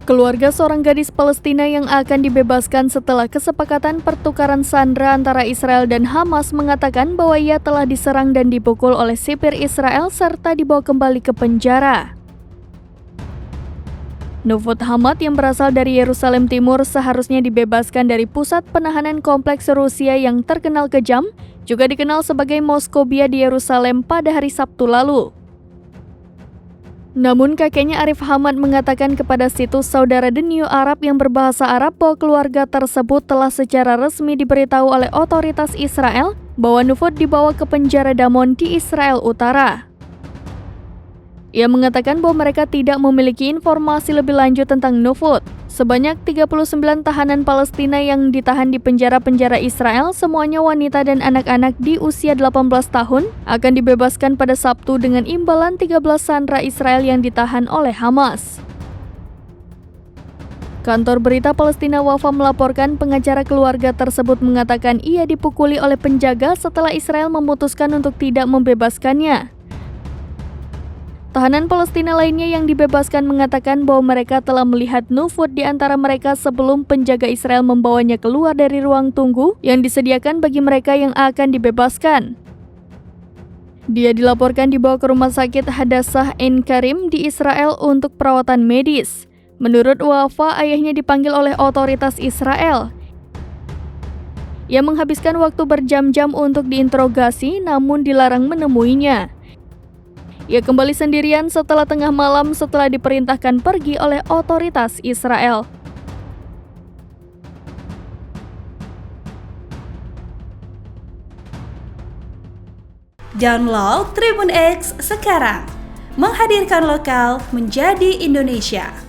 Keluarga seorang gadis Palestina yang akan dibebaskan setelah kesepakatan pertukaran sandera antara Israel dan Hamas mengatakan bahwa ia telah diserang dan dipukul oleh sipir Israel serta dibawa kembali ke penjara. Nufud Hamad yang berasal dari Yerusalem Timur seharusnya dibebaskan dari pusat penahanan kompleks Rusia yang terkenal kejam, juga dikenal sebagai Moskobia di Yerusalem pada hari Sabtu lalu. Namun kakeknya Arif Hamad mengatakan kepada situs Saudara The New Arab yang berbahasa Arab bahwa keluarga tersebut telah secara resmi diberitahu oleh otoritas Israel bahwa Nufud dibawa ke penjara Damon di Israel Utara. Ia mengatakan bahwa mereka tidak memiliki informasi lebih lanjut tentang Nufud. Sebanyak 39 tahanan Palestina yang ditahan di penjara-penjara Israel, semuanya wanita dan anak-anak di usia 18 tahun, akan dibebaskan pada Sabtu dengan imbalan 13 sandera Israel yang ditahan oleh Hamas. Kantor berita Palestina Wafa melaporkan pengacara keluarga tersebut mengatakan ia dipukuli oleh penjaga setelah Israel memutuskan untuk tidak membebaskannya. Tahanan Palestina lainnya yang dibebaskan mengatakan bahwa mereka telah melihat Nufud di antara mereka sebelum penjaga Israel membawanya keluar dari ruang tunggu yang disediakan bagi mereka yang akan dibebaskan. Dia dilaporkan dibawa ke rumah sakit Hadassah Ein Karim di Israel untuk perawatan medis. Menurut Wafa, ayahnya dipanggil oleh otoritas Israel. Ia menghabiskan waktu berjam-jam untuk diinterogasi namun dilarang menemuinya. Ia kembali sendirian setelah tengah malam setelah diperintahkan pergi oleh otoritas Israel. Download Tribun X sekarang, menghadirkan lokal menjadi Indonesia.